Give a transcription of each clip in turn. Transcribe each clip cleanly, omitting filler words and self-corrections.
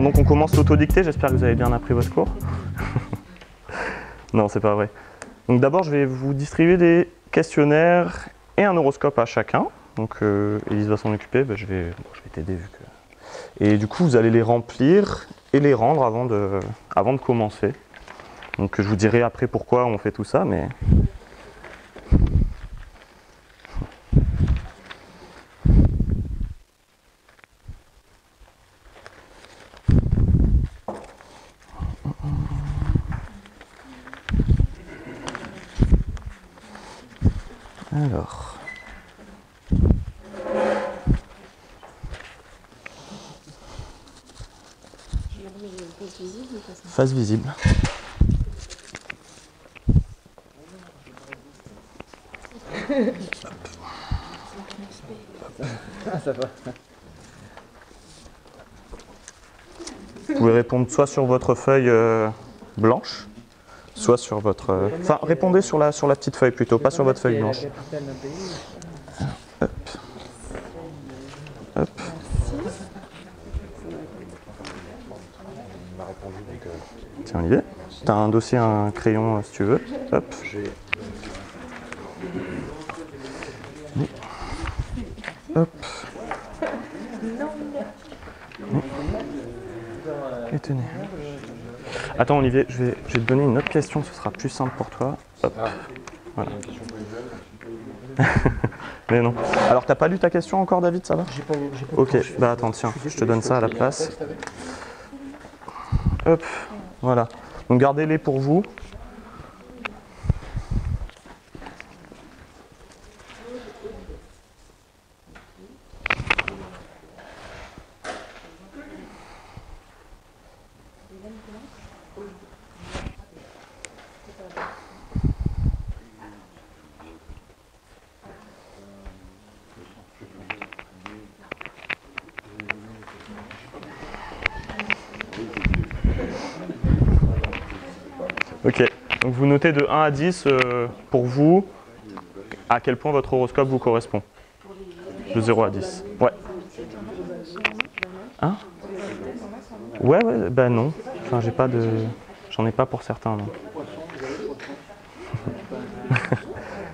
Bon, donc on commence l'autodictée, j'espère que vous avez bien appris votre cours. Non, c'est pas vrai. Donc d'abord, je vais vous distribuer des questionnaires et un horoscope à chacun. Donc Élise va s'en occuper, je vais t'aider vu que... Et du coup, vous allez les remplir et les rendre avant de commencer. Donc je vous dirai après pourquoi on fait tout ça, mais... Alors... Face visible. Ah, ça va. Vous pouvez répondre soit sur votre feuille blanche, soit sur votre... Enfin, répondez sur la petite feuille plutôt, pas sur votre feuille blanche. Hop. Hop. Tiens, Olivier, t'as un dossier, un crayon si tu veux. Hop. Hop. Et tenez. Attends Olivier, je vais te donner une autre question, ce sera plus simple pour toi. Hop. Voilà. Mais non. Alors t'as pas lu ta question encore David, ça va? J'ai pas ok, bah attends, tiens, je te donne ça à la place. Hop, voilà. Donc gardez-les pour vous. Ok, donc vous notez de 1 à 10 pour vous, à quel point votre horoscope vous correspond. De 0 à 10. Ouais. Hein? Ouais, bah non. Enfin, j'en ai pas pour certains, non.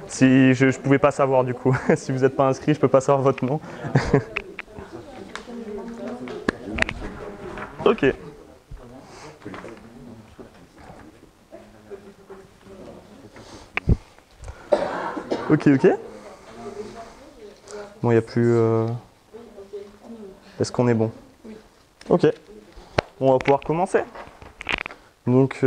Si je pouvais pas savoir du coup. Si vous n'êtes pas inscrit, je peux pas savoir votre nom. Ok. Ok. Bon, il n'y a plus... Est-ce qu'on est bon? Ok. On va pouvoir commencer. Donc,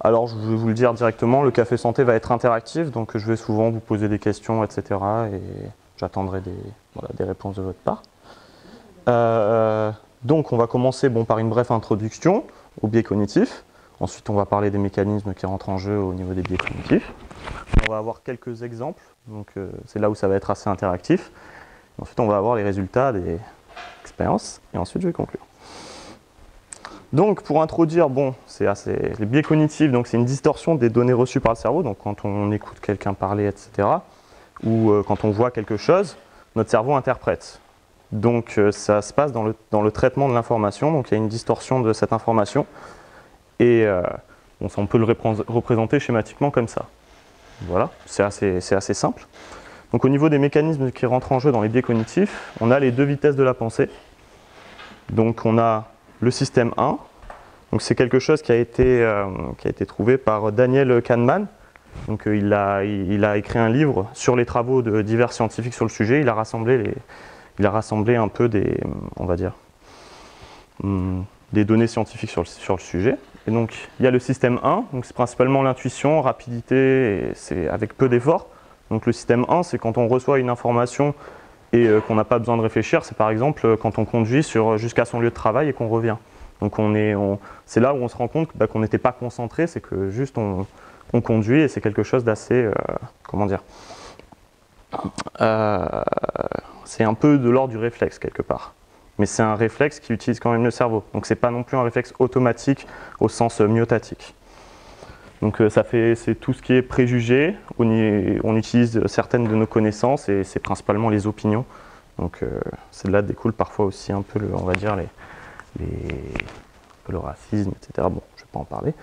alors je vais vous le dire directement, le café santé va être interactif, donc je vais souvent vous poser des questions, etc. Et j'attendrai des réponses de votre part. Donc, on va commencer par une brève introduction aux biais cognitifs. Ensuite, on va parler des mécanismes qui rentrent en jeu au niveau des biais cognitifs. On va avoir quelques exemples, donc c'est là où ça va être assez interactif. Ensuite, on va avoir les résultats des expériences, et ensuite je vais conclure. Donc, pour introduire, les biais cognitifs, donc c'est une distorsion des données reçues par le cerveau. Donc, quand on écoute quelqu'un parler, etc., ou quand on voit quelque chose, notre cerveau interprète. Donc, ça se passe dans le traitement de l'information. Donc, il y a une distorsion de cette information. Et on peut le représenter schématiquement comme ça. Voilà, c'est assez simple. Donc au niveau des mécanismes qui rentrent en jeu dans les biais cognitifs, on a les deux vitesses de la pensée. Donc on a le système 1. Donc c'est quelque chose qui a été trouvé par Daniel Kahneman. Donc il a écrit un livre sur les travaux de divers scientifiques sur le sujet. Il a rassemblé un peu des données scientifiques sur le sujet. Et donc, il y a le système 1, donc c'est principalement l'intuition, rapidité, et c'est avec peu d'efforts. Donc le système 1, c'est quand on reçoit une information et qu'on n'a pas besoin de réfléchir. C'est par exemple quand on conduit jusqu'à son lieu de travail et qu'on revient. Donc c'est là où on se rend compte qu'on n'était pas concentré, c'est que juste on conduit et c'est quelque chose d'assez, c'est un peu de l'ordre du réflexe quelque part. Mais c'est un réflexe qui utilise quand même le cerveau. Donc c'est pas non plus un réflexe automatique au sens myotatique. Donc c'est tout ce qui est préjugé. On utilise certaines de nos connaissances et c'est principalement les opinions. Donc c'est de là découle parfois aussi un peu, le racisme, etc. Bon, je ne vais pas en parler.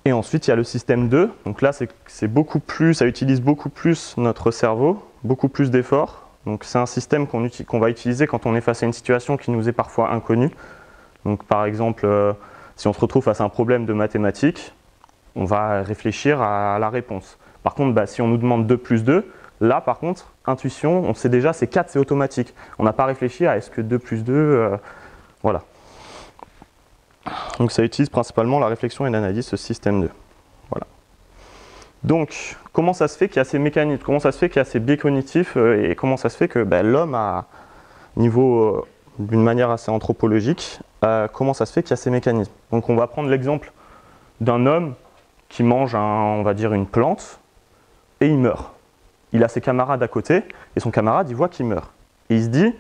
Et ensuite, il y a le système 2. Donc là, c'est beaucoup plus, ça utilise beaucoup plus notre cerveau, beaucoup plus d'efforts. Donc c'est un système qu'on va utiliser quand on est face à une situation qui nous est parfois inconnue. Donc par exemple, si on se retrouve face à un problème de mathématiques, on va réfléchir à la réponse. Par contre, si on nous demande 2 plus 2, là par contre, intuition, on sait déjà, c'est 4, c'est automatique. On n'a pas réfléchi à est-ce que 2 plus 2, voilà. Donc ça utilise principalement la réflexion et l'analyse, ce système 2. Voilà. Donc, comment ça se fait qu'il y a ces mécanismes, comment ça se fait qu'il y a ces biais cognitifs et comment ça se fait que l'homme, à niveau d'une manière assez anthropologique, comment ça se fait qu'il y a ces mécanismes. Donc on va prendre l'exemple d'un homme qui mange, on va dire, une plante et il meurt. Il a ses camarades à côté et son camarade, il voit qu'il meurt. Et il se dit,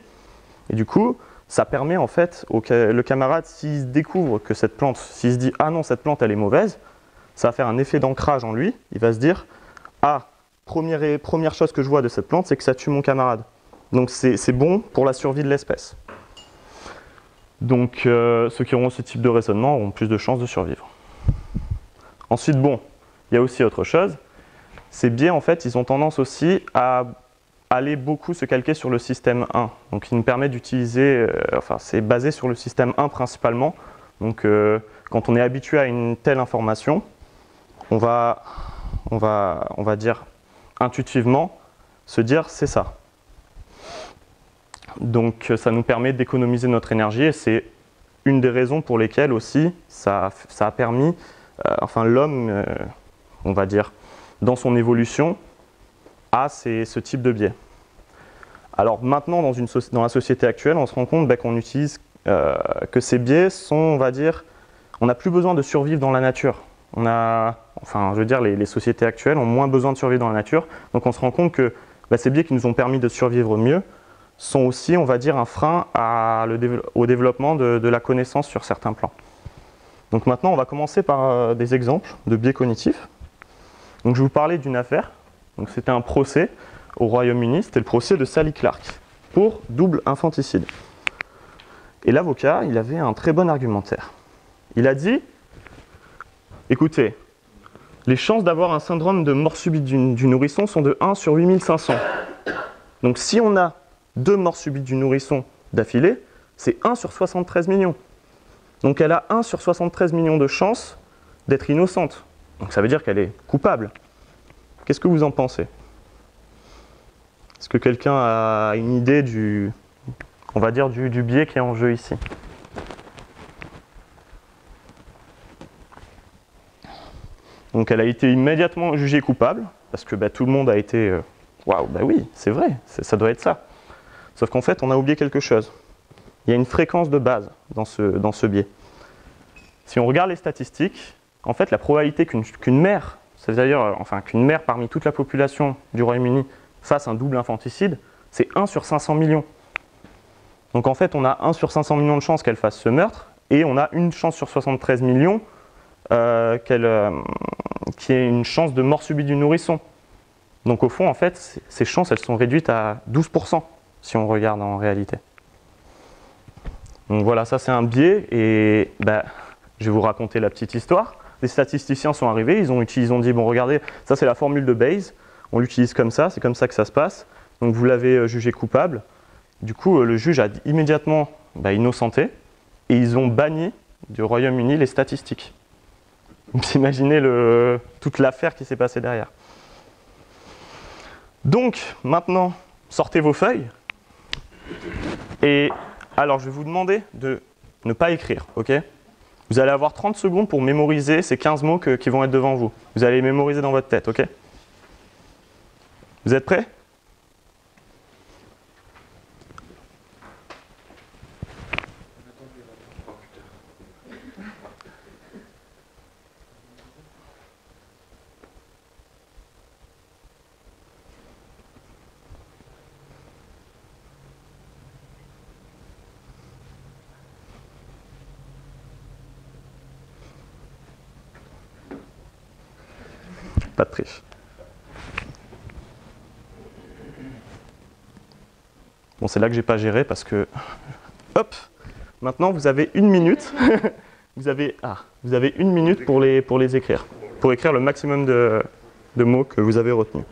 et du coup, ça permet en fait, le camarade, s'il découvre que cette plante, s'il se dit « Ah non, cette plante, elle est mauvaise », ça va faire un effet d'ancrage en lui. Il va se dire « Ah, première chose que je vois de cette plante, c'est que ça tue mon camarade. Donc c'est bon pour la survie de l'espèce. » Donc ceux qui auront ce type de raisonnement auront plus de chances de survivre. Ensuite, bon, il y a aussi autre chose. Ces biais, en fait, ils ont tendance aussi à aller beaucoup se calquer sur le système 1. Donc il nous permet d'utiliser, c'est basé sur le système 1 principalement. Donc quand on est habitué à une telle information, on va dire intuitivement se dire c'est ça. Donc ça nous permet d'économiser notre énergie et c'est une des raisons pour lesquelles aussi ça a permis, l'homme, on va dire, dans son évolution, a ce type de biais. Alors maintenant, dans la société actuelle, on se rend compte qu'on utilise, que ces biais sont, on va dire, on n'a plus besoin de survivre dans la nature. Les sociétés actuelles ont moins besoin de survivre dans la nature, donc on se rend compte que ces biais qui nous ont permis de survivre mieux sont aussi, on va dire, un frein au développement de la connaissance sur certains plans. Donc maintenant, on va commencer par des exemples de biais cognitifs. Donc je vais vous parler d'une affaire. Donc c'était un procès au Royaume-Uni, c'était le procès de Sally Clark pour double infanticide. Et l'avocat, il avait un très bon argumentaire. Il a dit, écoutez, les chances d'avoir un syndrome de mort subite du nourrisson sont de 1 sur 8500. Donc si on a 2 morts subites du nourrisson d'affilée, c'est 1 sur 73 millions. Donc elle a 1 sur 73 millions de chances d'être innocente. Donc ça veut dire qu'elle est coupable. Qu'est-ce que vous en pensez? Est-ce que quelqu'un a une idée du biais qui est en jeu ici? Donc elle a été immédiatement jugée coupable, parce que tout le monde a été « Waouh, oui, c'est vrai, ça doit être ça ». Sauf qu'en fait, on a oublié quelque chose. Il y a une fréquence de base dans ce biais. Si on regarde les statistiques, en fait, la probabilité qu'une mère, c'est-à-dire qu'une mère parmi toute la population du Royaume-Uni fasse un double infanticide, c'est 1 sur 500 millions. Donc en fait, on a 1 sur 500 millions de chances qu'elle fasse ce meurtre, et on a une chance sur 73 millions qui ait une chance de mort subite du nourrisson. Donc au fond, en fait, ces chances, elles sont réduites à 12%, si on regarde en réalité. Donc voilà, ça c'est un biais, et je vais vous raconter la petite histoire. Les statisticiens sont arrivés, ils ont dit, bon regardez, ça c'est la formule de Bayes, on l'utilise comme ça, c'est comme ça que ça se passe. Donc vous l'avez jugé coupable. Du coup, le juge a immédiatement innocenté, et ils ont banni du Royaume-Uni les statistiques. Vous imaginez toute l'affaire qui s'est passée derrière. Donc, maintenant, sortez vos feuilles. Et alors, je vais vous demander de ne pas écrire, ok? Vous allez avoir 30 secondes pour mémoriser ces 15 mots qui vont être devant vous. Vous allez les mémoriser dans votre tête, ok? Vous êtes prêts? Pas de triche. Bon, c'est là que j'ai pas géré parce que, hop, Maintenant, vous avez 1 minute. vous avez 1 minute pour les écrire. Pour écrire le maximum de mots que vous avez retenus.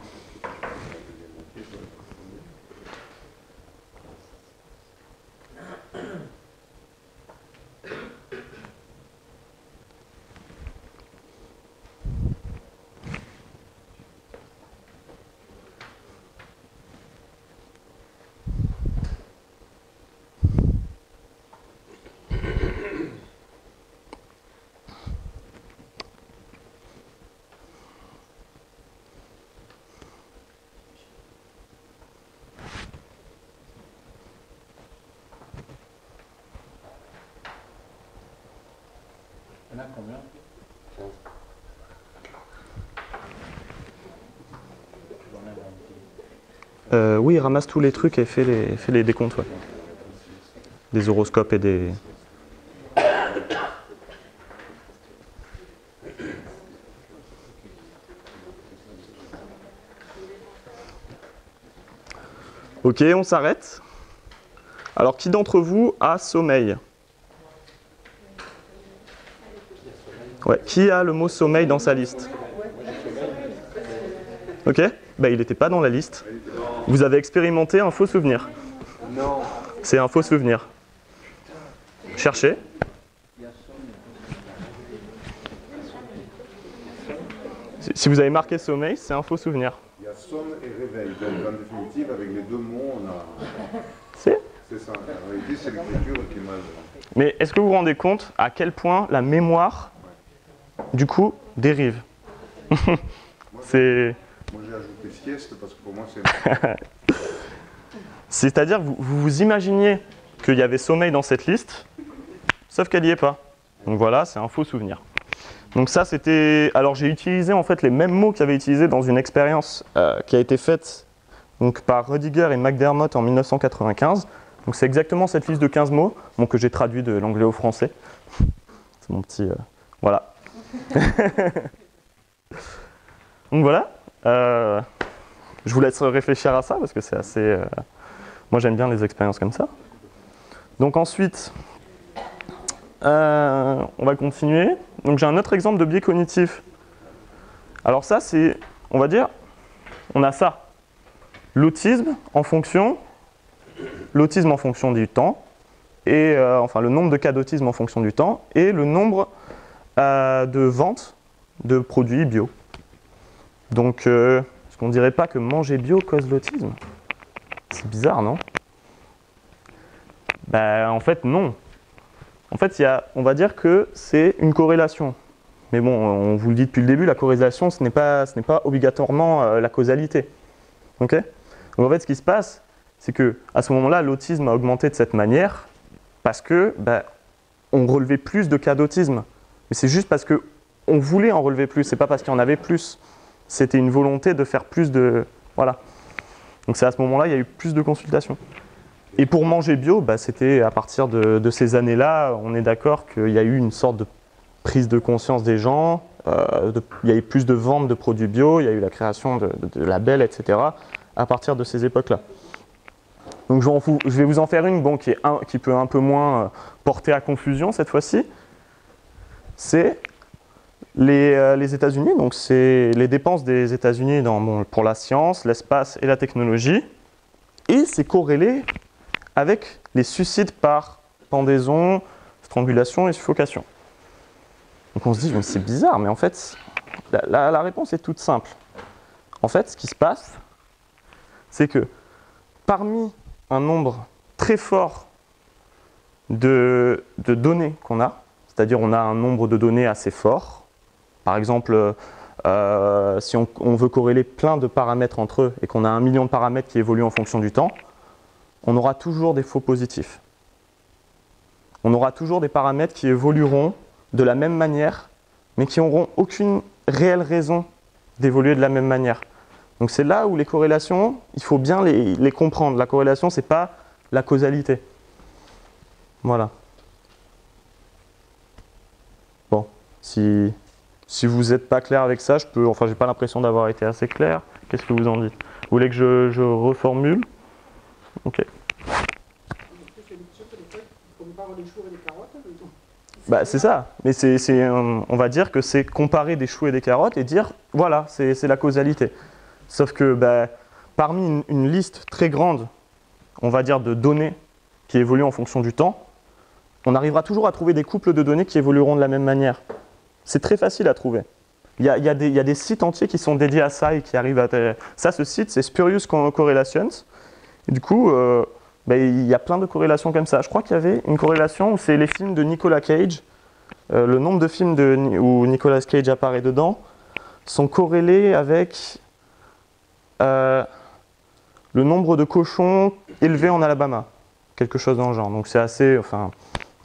Il y en a combien? Oui, il ramasse tous les trucs et fait les décomptes. Ouais. Des horoscopes et des... Ok, on s'arrête. Alors, qui d'entre vous a sommeil? Ouais, qui a le mot sommeil dans sa liste? Ok, bah, il n'était pas dans la liste. Vous avez expérimenté un faux souvenir. Non. C'est un faux souvenir. Cherchez. Si vous avez marqué sommeil, c'est un faux souvenir. Il y a somme et réveil. Donc, en définitive, avec les deux mots, on a... C'est ça. En réalité, c'est l'écriture qui est mal. Mais est-ce que vous vous rendez compte à quel point la mémoire, du coup, dérive? C'est... Moi, j'ai ajouté sieste parce que pour moi, c'est... C'est-à-dire que vous imaginiez qu'il y avait sommeil dans cette liste, sauf qu'elle n'y est pas. Donc voilà, c'est un faux souvenir. Donc ça, c'était... Alors j'ai utilisé en fait les mêmes mots qu'il y avait utilisés dans une expérience qui a été faite donc, par Rudiger et McDermott en 1995. Donc c'est exactement cette liste de 15 mots bon, que j'ai traduit de l'anglais au français. C'est mon petit... Voilà. Donc voilà. Je vous laisse réfléchir à ça parce que c'est assez... Moi j'aime bien les expériences comme ça. Donc ensuite, on va continuer. Donc j'ai un autre exemple de biais cognitif. Alors ça c'est, on va dire, on a ça. L'autisme en fonction du temps, et enfin le nombre de cas d'autisme en fonction du temps, et le nombre de ventes de produits bio. Donc, est-ce qu'on ne dirait pas que manger bio cause l'autisme? C'est bizarre, non? Ben, en fait, non. En fait, on va dire que c'est une corrélation. Mais bon, on vous le dit depuis le début, la corrélation, ce n'est pas obligatoirement la causalité. Ok? Donc en fait, ce qui se passe, c'est qu'à ce moment-là, l'autisme a augmenté de cette manière parce que on relevait plus de cas d'autisme. Mais c'est juste parce qu'on voulait en relever plus, c'est pas parce qu'il y en avait plus. C'était une volonté de faire plus de... Voilà. Donc c'est à ce moment-là, il y a eu plus de consultations. Et pour manger bio, c'était à partir de ces années-là, on est d'accord qu'il y a eu une sorte de prise de conscience des gens, il y a eu plus de ventes de produits bio, il y a eu la création de labels, etc. à partir de ces époques-là. Donc je vais vous en faire une qui peut un peu moins porter à confusion cette fois-ci. C'est les États-Unis, donc c'est les dépenses des États-Unis pour la science, l'espace et la technologie. Et c'est corrélé avec les suicides par pendaison, strangulation et suffocation. Donc on se dit, mais c'est bizarre, mais en fait, la réponse est toute simple. En fait, ce qui se passe, c'est que parmi un nombre très fort de données qu'on a, c'est-à-dire on a un nombre de données assez fort, par exemple, si on veut corréler plein de paramètres entre eux et qu'on a 1 million de paramètres qui évoluent en fonction du temps, on aura toujours des faux positifs. On aura toujours des paramètres qui évolueront de la même manière, mais qui n'auront aucune réelle raison d'évoluer de la même manière. Donc c'est là où les corrélations, il faut bien les comprendre. La corrélation, ce n'est pas la causalité. Voilà. Bon, si vous n'êtes pas clair avec ça, j'ai pas l'impression d'avoir été assez clair. Qu'est-ce que vous en dites? Vous voulez que je reformule? Ok. C'est le chef de l'école, il ne faut pas avoir des choux et des carottes. Bah, c'est ça, mais on va dire que c'est comparer des choux et des carottes et dire, voilà, c'est la causalité. Sauf que bah, parmi une liste très grande, on va dire, de données qui évoluent en fonction du temps, on arrivera toujours à trouver des couples de données qui évolueront de la même manière. C'est très facile à trouver. Il y a des sites entiers qui sont dédiés à ça et qui arrivent à... Ça, ce site, c'est Spurious Correlations. Et du coup, bah, il y a plein de corrélations comme ça. Je crois qu'il y avait une corrélation où c'est les films de Nicolas Cage. Le nombre de films où Nicolas Cage apparaît dedans sont corrélés avec le nombre de cochons élevés en Alabama. Quelque chose dans le genre. Donc c'est assez... Enfin,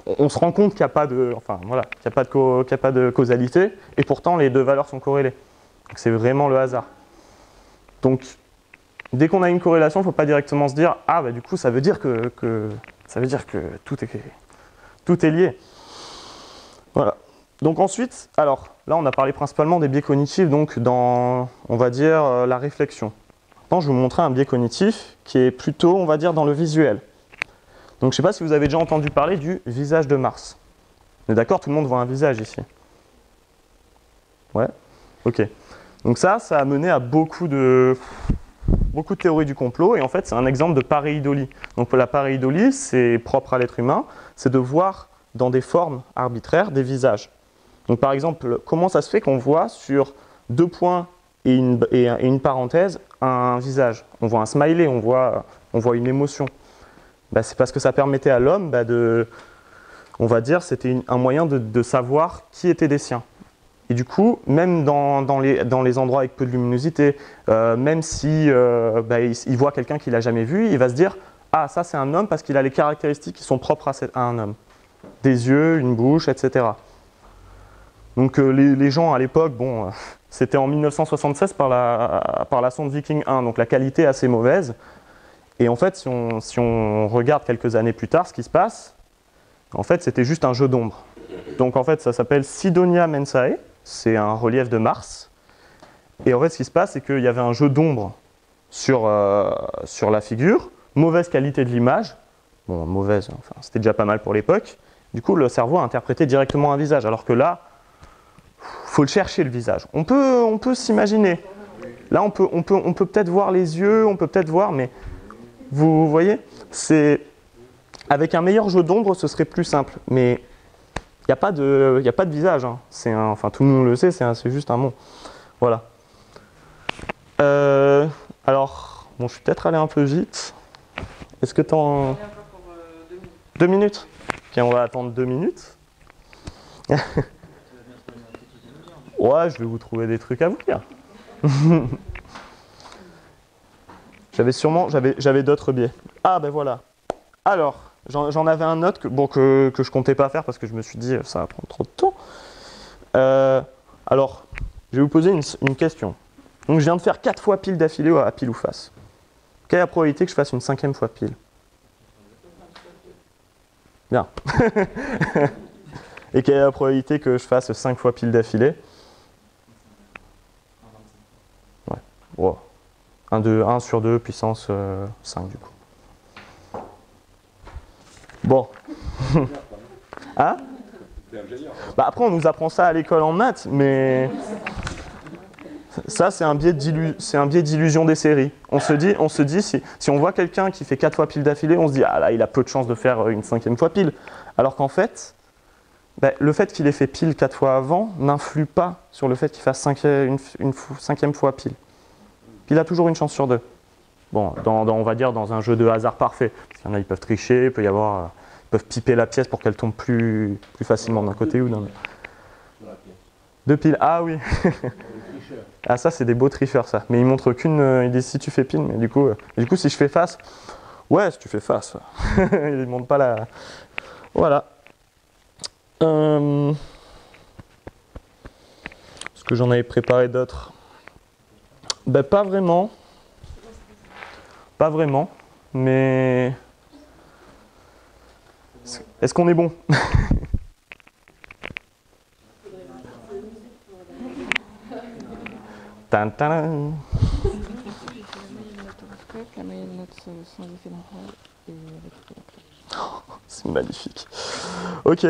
on se rend compte qu'il n'y a pas de... Enfin, voilà, qu'il n'y a pas de causalité. Et pourtant, les deux valeurs sont corrélées. Donc c'est vraiment le hasard. Donc... Dès qu'on a une corrélation, il ne faut pas directement se dire « Ah, bah, du coup, ça veut dire que tout est lié. » Voilà. Donc ensuite, alors, là, on a parlé principalement des biais cognitifs, donc dans, on va dire, la réflexion. Maintenant, je vais vous montrer un biais cognitif qui est plutôt, on va dire, dans le visuel. Donc, je ne sais pas si vous avez déjà entendu parler du visage de Mars. On est d'accord, tout le monde voit un visage ici. Ouais? Ok. Donc ça a mené à beaucoup de théories du complot, et en fait c'est un exemple de pareidolie. Donc la pareidolie, c'est propre à l'être humain, c'est de voir dans des formes arbitraires des visages. Donc par exemple, comment ça se fait qu'on voit sur 2 points et une parenthèse un visage? On voit un smiley, on voit une émotion. Bah, c'est parce que ça permettait à l'homme on va dire, c'était un moyen de savoir qui était des siens. Et du coup, même dans les endroits avec peu de luminosité, même si il voit quelqu'un qu'il n'a jamais vu, il va se dire « Ah, ça c'est un homme parce qu'il a les caractéristiques qui sont propres à un homme. » Des yeux, une bouche, etc. Donc les gens à l'époque, bon, c'était en 1976 par la sonde Viking 1, donc la qualité est assez mauvaise. Et en fait, si on regarde quelques années plus tard ce qui se passe, en fait c'était juste un jeu d'ombre. Donc en fait ça s'appelle Cydonia Mensae. C'est un relief de Mars. Et en fait, ce qui se passe, c'est qu'il y avait un jeu d'ombre sur la figure, mauvaise qualité de l'image. Bon, mauvaise, enfin, c'était déjà pas mal pour l'époque. Du coup, le cerveau a interprété directement un visage, alors que là, il faut le chercher, le visage. On peut s'imaginer. Là, on peut peut-être voir les yeux, on peut peut-être voir, mais vous voyez, avec un meilleur jeu d'ombre, ce serait plus simple. Mais il n'y a pas de visage, hein. Enfin, tout le monde le sait, c'est juste un mot. Voilà. Alors, bon, je suis peut-être allé un peu vite. Est-ce que t'en... 2 minutes. Ok, on va attendre 2 minutes. Ouais, je vais vous trouver des trucs à vous dire. J'avais d'autres biais. Ah, ben voilà. Alors... J'en avais un autre que je comptais pas faire parce que je me suis dit ça va prendre trop de temps. Alors, je vais vous poser une question. Donc je viens de faire 4 fois pile d'affilée à pile ou face. Quelle est la probabilité que je fasse une 5e fois pile? Bien. Et quelle est la probabilité que je fasse 5 fois pile d'affilée? Ouais. Wow. 1 sur 2 puissance 5 du coup. Bon. Hein? Bah après, on nous apprend ça à l'école en maths, mais ça, c'est un biais d'illusion des séries. On se dit si on voit quelqu'un qui fait 4 fois pile d'affilée, on se dit ah là, il a peu de chances de faire une 5e fois pile. Alors qu'en fait, le fait qu'il ait fait pile 4 fois avant n'influe pas sur le fait qu'il fasse une 5e fois pile. Il a toujours une chance sur 2. Bon, on va dire dans un jeu de hasard parfait. Parce qu'il y en a, ils peuvent tricher, ils peuvent piper la pièce pour qu'elle tombe plus facilement d'un côté ou d'un autre. 2 piles, ah oui. Ah ça, c'est des beaux tricheurs ça. Mais ils montrent ils disent si tu fais pile, mais du coup si je fais face, ouais, si tu fais face. Ils ne montrent pas la... Voilà. Est-ce que j'en avais préparé d'autres? Ben pas vraiment. Pas vraiment, mais... Est-ce qu'on est bon? Tan, tan. La moyenne note sans effet d'emploi et avec C'est magnifique. Ok,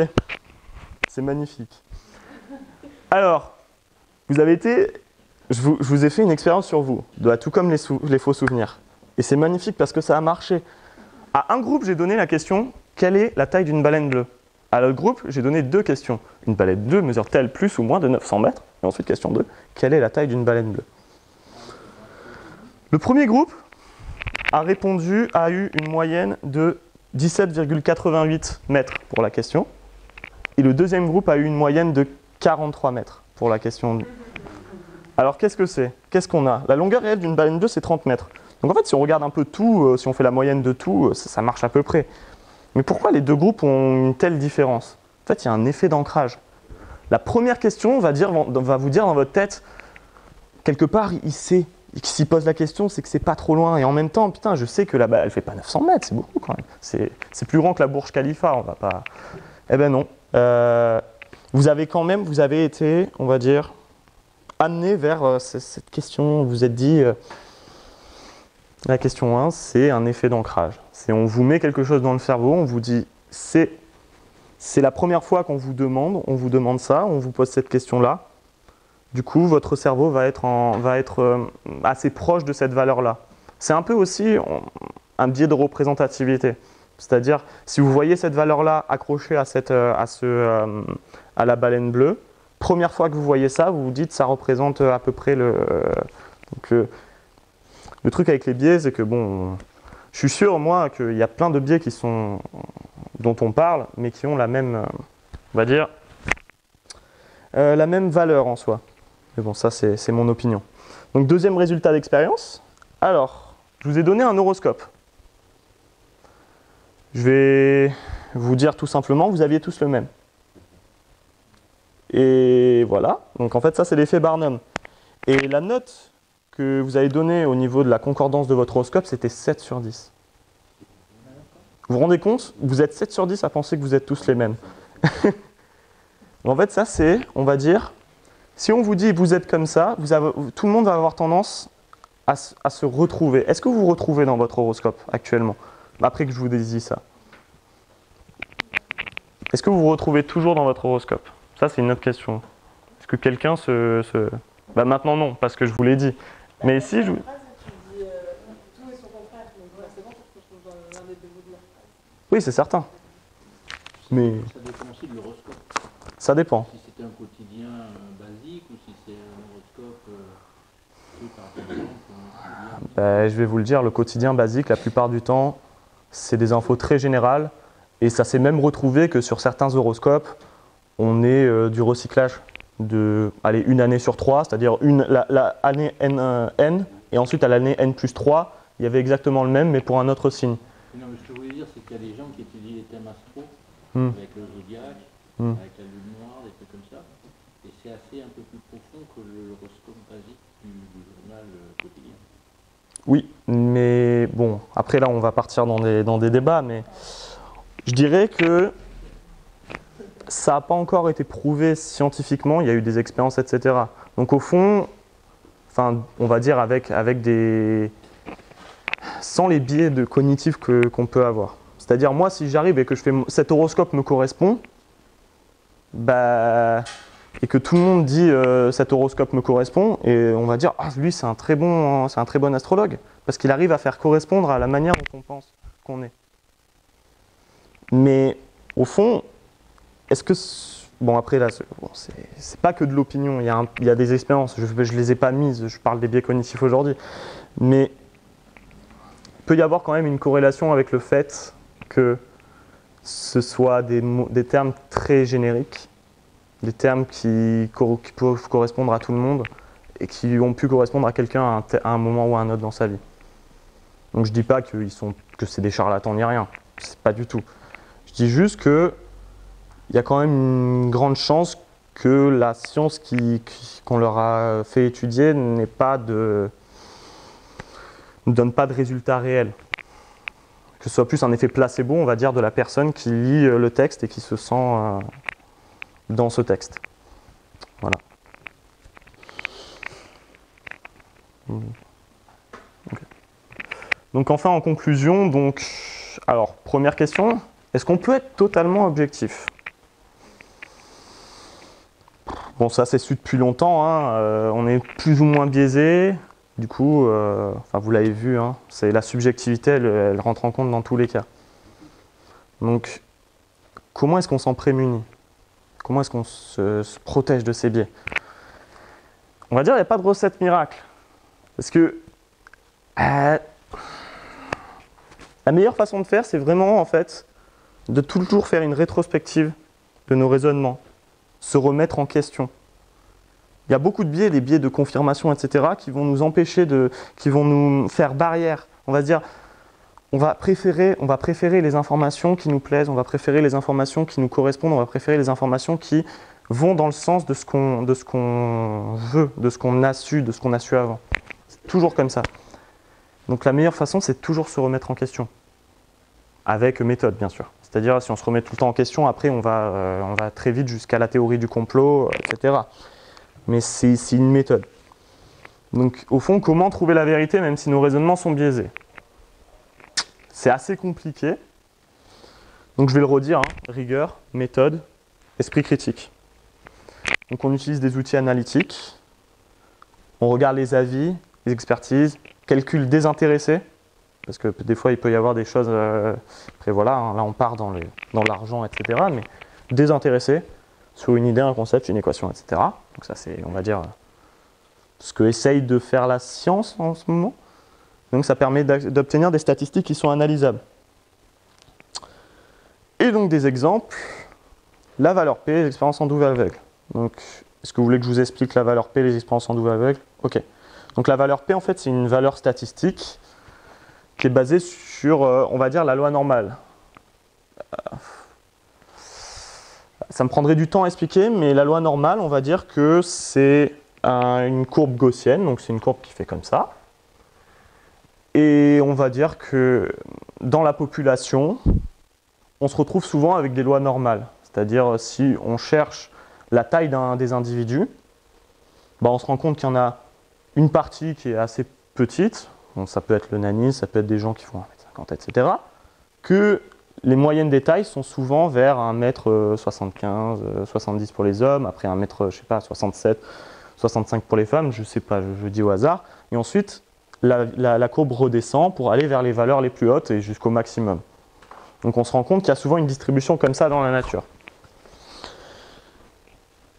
c'est magnifique. Alors, vous avez été... Je vous ai fait une expérience sur vous, tout comme les faux souvenirs. Et c'est magnifique parce que ça a marché. À un groupe, j'ai donné la question « Quelle est la taille d'une baleine bleue ?» À l'autre groupe, j'ai donné 2 questions. Une baleine bleue mesure-t-elle plus ou moins de 900 mètres? Et ensuite, question 2, quelle est la taille d'une baleine bleue? Le premier groupe a eu une moyenne de 17,88 mètres pour la question. Et le deuxième groupe a eu une moyenne de 43 mètres pour la question. Alors, qu'est-ce que c'est? Qu'est-ce qu'on a? La longueur réelle d'une baleine bleue, c'est 30 mètres. Donc en fait, si on regarde un peu tout, si on fait la moyenne de tout, ça marche à peu près. Mais pourquoi les 2 groupes ont une telle différence? En fait, il y a un effet d'ancrage. La première question va vous dire dans votre tête, quelque part, il sait. S'il pose la question, c'est que c'est pas trop loin. Et en même temps, putain, je sais que là-bas, elle fait pas 900 mètres, c'est beaucoup quand même. C'est plus grand que la Burj Khalifa, on va pas... Eh ben non. Vous avez été, on va dire, amené vers cette question. Vous vous êtes dit, la question 1, c'est un effet d'ancrage. On vous met quelque chose dans le cerveau, on vous dit, c'est la première fois qu'on vous demande, on vous demande ça, on vous pose cette question-là. Du coup, votre cerveau va être assez proche de cette valeur-là. C'est un peu aussi un biais de représentativité. C'est-à-dire, si vous voyez cette valeur-là accrochée à la baleine bleue, première fois que vous voyez ça, vous vous dites ça représente à peu près le truc avec les biais, c'est que bon, je suis sûr, moi, qu'il y a plein de biais dont on parle, mais qui ont la même, on va dire, la même valeur en soi. Mais bon, ça, c'est mon opinion. Donc, deuxième résultat d'expérience. Alors, je vous ai donné un horoscope. Je vais vous dire tout simplement, vous aviez tous le même. Et voilà. Donc, en fait, ça, c'est l'effet Barnum. Et la note que vous avez donnée au niveau de la concordance de votre horoscope, c'était 7 sur 10. Vous vous rendez compte? Vous êtes 7 sur 10 à penser que vous êtes tous les mêmes. En fait, ça, c'est, on va dire, si on vous dit vous êtes comme ça, tout le monde va avoir tendance à se retrouver. Est-ce que vous vous retrouvez dans votre horoscope actuellement, après que je vous ai dit ça? Est-ce que vous vous retrouvez toujours dans votre horoscope? Ça, c'est une autre question. Est-ce que quelqu'un Bah maintenant, non, parce que je vous l'ai dit. Mais si je... Oui, c'est certain. Mais... Ça dépend aussi de l'horoscope. Ça dépend. Si c'était un quotidien basique ou si c'est un horoscope pris par exemple. Je vais vous le dire, le quotidien basique, la plupart du temps, c'est des infos très générales. Et ça s'est même retrouvé que sur certains horoscopes, on est du recyclage de une année sur 3, c'est-à-dire l'année N, et ensuite à l'année N plus 3, il y avait exactement le même, mais pour un autre signe. Non, mais ce que je voulais dire, c'est qu'il y a des gens qui étudient les thèmes astro, avec le zodiaque, avec la lune noire, des trucs comme ça. Et c'est assez un peu plus profond que l'horoscope basique du journal quotidien. Oui, mais bon, après là, on va partir dans des débats, mais je dirais que ça n'a pas encore été prouvé scientifiquement, il y a eu des expériences, etc. Donc au fond, on va dire sans les biais cognitifs qu'on peut avoir. C'est-à-dire moi, si j'arrive et que je fais cet horoscope me correspond, et que tout le monde dit cet horoscope me correspond, et on va dire lui c'est un très bon astrologue, parce qu'il arrive à faire correspondre à la manière dont on pense qu'on est. Mais au fond, est-ce que... Bon, après, là, c'est pas que de l'opinion, il y a des expériences, je les ai pas mises, je parle des biais cognitifs aujourd'hui, mais il peut y avoir quand même une corrélation avec le fait que ce soit des termes très génériques, des termes qui peuvent correspondre à tout le monde, et qui ont pu correspondre à quelqu'un à un moment ou à un autre dans sa vie. Donc je dis pas que c'est des charlatans ni rien, c'est pas du tout. Je dis juste que il y a quand même une grande chance que la science qu'on leur a fait étudier ne donne pas de résultats réels. Que ce soit plus un effet placebo, on va dire, de la personne qui lit le texte et qui se sent dans ce texte. Voilà. Okay. Donc enfin, en conclusion, alors première question. Est-ce qu'on peut être totalement objectif? Bon, ça c'est su depuis longtemps, hein. On est plus ou moins biaisé. Du coup, enfin, vous l'avez vu, hein, c'est la subjectivité, elle rentre en compte dans tous les cas. Donc, comment est-ce qu'on s'en prémunit? Comment est-ce qu'on se protège de ces biais? On va dire qu'il n'y a pas de recette miracle. Parce que la meilleure façon de faire, c'est vraiment en fait de toujours faire une rétrospective de nos raisonnements, se remettre en question. Il y a beaucoup de biais, des biais de confirmation, etc., qui vont nous empêcher qui vont nous faire barrière. On va dire, on va préférer les informations qui nous plaisent, on va préférer les informations qui nous correspondent, on va préférer les informations qui vont dans le sens de ce qu'on veut, de ce qu'on a su, de ce qu'on a su avant. C'est toujours comme ça. Donc la meilleure façon, c'est toujours se remettre en question. Avec méthode, bien sûr. C'est-à-dire, si on se remet tout le temps en question, après, on va très vite jusqu'à la théorie du complot, etc. Mais c'est une méthode. Donc, au fond, comment trouver la vérité, même si nos raisonnements sont biaisés? C'est assez compliqué. Donc, je vais le redire, hein. Rigueur, méthode, esprit critique. Donc, on utilise des outils analytiques. On regarde les avis, les expertises, calcul désintéressé. Parce que des fois, il peut y avoir des choses... après, voilà, hein, là, on part dans l'argent, etc. Mais désintéressé sur une idée, un concept, une équation, etc. Donc ça, c'est, on va dire, ce que essaye de faire la science en ce moment. Donc ça permet d'obtenir des statistiques qui sont analysables. Et donc des exemples, la valeur P, les expériences en double aveugle. Donc, est-ce que vous voulez que je vous explique la valeur P, les expériences en double aveugle? Ok. Donc la valeur P, en fait, c'est une valeur statistique qui est basée sur, on va dire, la loi normale. Ça me prendrait du temps à expliquer, mais la loi normale, on va dire que c'est une courbe gaussienne, donc c'est une courbe qui fait comme ça. Et on va dire que dans la population, on se retrouve souvent avec des lois normales. C'est-à-dire, si on cherche la taille des individus, bah on se rend compte qu'il y en a une partie qui est assez petite, donc ça peut être le nanisme, ça peut être des gens qui font 1m50, etc., que les moyennes des tailles sont souvent vers 1m75, 70 pour les hommes, après 1m, je sais pas, 67, 65 pour les femmes, je sais pas, je dis au hasard. Et ensuite, la courbe redescend pour aller vers les valeurs les plus hautes et jusqu'au maximum. Donc on se rend compte qu'il y a souvent une distribution comme ça dans la nature.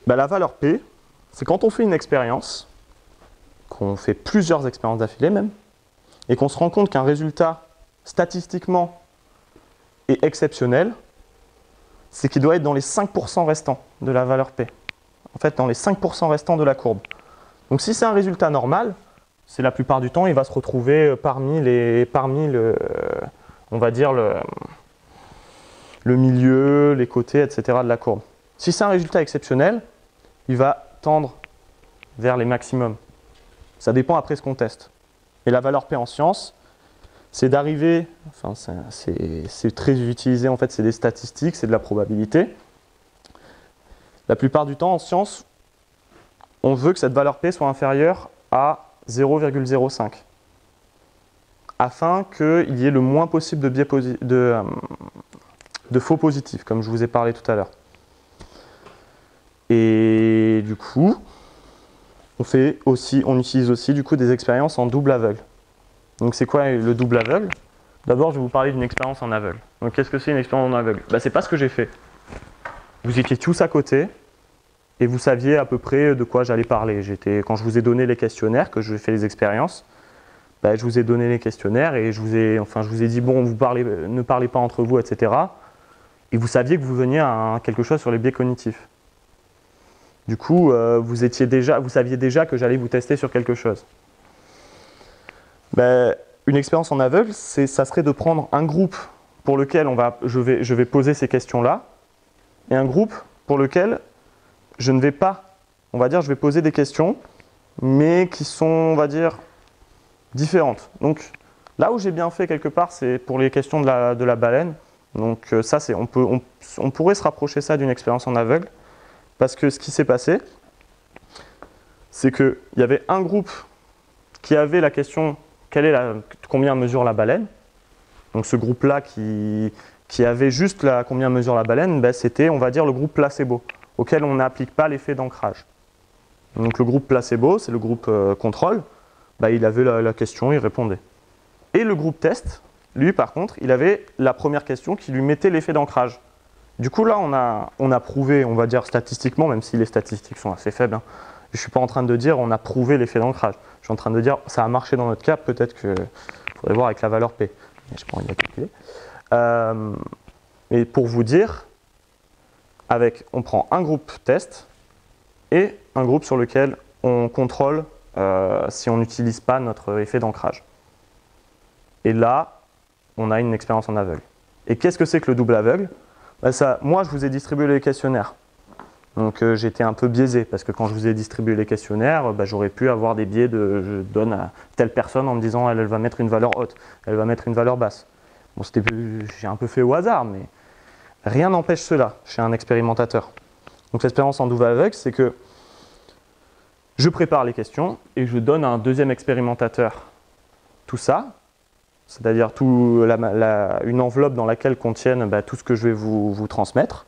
Bah, la valeur P, c'est quand on fait une expérience, qu'on fait plusieurs expériences d'affilée même, et qu'on se rend compte qu'un résultat statistiquement est exceptionnel, c'est qu'il doit être dans les 5% restants de la valeur P. En fait, dans les 5% restants de la courbe. Donc si c'est un résultat normal, c'est la plupart du temps, il va se retrouver parmi on va dire le milieu, les côtés, etc. de la courbe. Si c'est un résultat exceptionnel, il va tendre vers les maximums. Ça dépend après ce qu'on teste. Et la valeur P en science, c'est d'arriver, enfin c'est très utilisé en fait, c'est des statistiques, c'est de la probabilité. La plupart du temps en science, on veut que cette valeur P soit inférieure à 0,05 afin qu'il y ait le moins possible de biais de faux positifs, comme je vous ai parlé tout à l'heure. Et du coup, on utilise aussi du coup des expériences en double aveugle. Donc c'est quoi le double aveugle? D'abord, je vais vous parler d'une expérience en aveugle. Donc qu'est-ce que c'est une expérience en aveugle? Bah, c'est pas ce que j'ai fait. Vous étiez tous à côté et vous saviez à peu près de quoi j'allais parler. Quand je vous ai donné les questionnaires, que je fais les expériences, bah, je vous ai donné les questionnaires et je vous ai dit bon, ne parlez pas entre vous, etc. Et vous saviez que vous veniez à quelque chose sur les biais cognitifs. Du coup, vous saviez déjà que j'allais vous tester sur quelque chose. Ben, une expérience en aveugle, ça serait de prendre un groupe pour lequel je vais poser ces questions-là, et un groupe pour lequel je ne vais pas, on va dire, je vais poser des questions, mais qui sont, on va dire, différentes. Donc, là où j'ai bien fait quelque part, c'est pour les questions de la baleine. Donc ça, on pourrait se rapprocher ça d'une expérience en aveugle, parce que ce qui s'est passé, c'est qu'il y avait un groupe qui avait la question combien mesure la baleine. Donc ce groupe-là qui qui avait juste combien mesure la baleine, ben, c'était, on va dire, le groupe placebo, auquel on n'applique pas l'effet d'ancrage. Donc le groupe placebo, c'est le groupe contrôle, ben, il avait la question, il répondait. Et le groupe test, lui par contre, il avait la première question qui lui mettait l'effet d'ancrage. Du coup là, on a prouvé, on va dire statistiquement, même si les statistiques sont assez faibles, hein, je ne suis pas en train de dire on a prouvé l'effet d'ancrage. Je suis en train de dire ça a marché dans notre cas, peut-être qu'il faudrait voir avec la valeur P. Mais je prends, il a calculé. Et pour vous dire, on prend un groupe test et un groupe sur lequel on contrôle si on n'utilise pas notre effet d'ancrage. Et là, on a une expérience en aveugle. Et qu'est-ce que c'est que le double aveugle? Ben moi, je vous ai distribué les questionnaires. Donc j'étais un peu biaisé, parce que quand je vous ai distribué les questionnaires, ben, j'aurais pu avoir des biais de je donne à telle personne en me disant elle va mettre une valeur haute, elle va mettre une valeur basse. Bon, j'ai un peu fait au hasard, mais rien n'empêche cela chez un expérimentateur. Donc l'expérience en double aveugle, c'est que je prépare les questions et je donne à un deuxième expérimentateur tout ça, c'est-à-dire une enveloppe dans laquelle contiennent tout ce que je vais vous transmettre.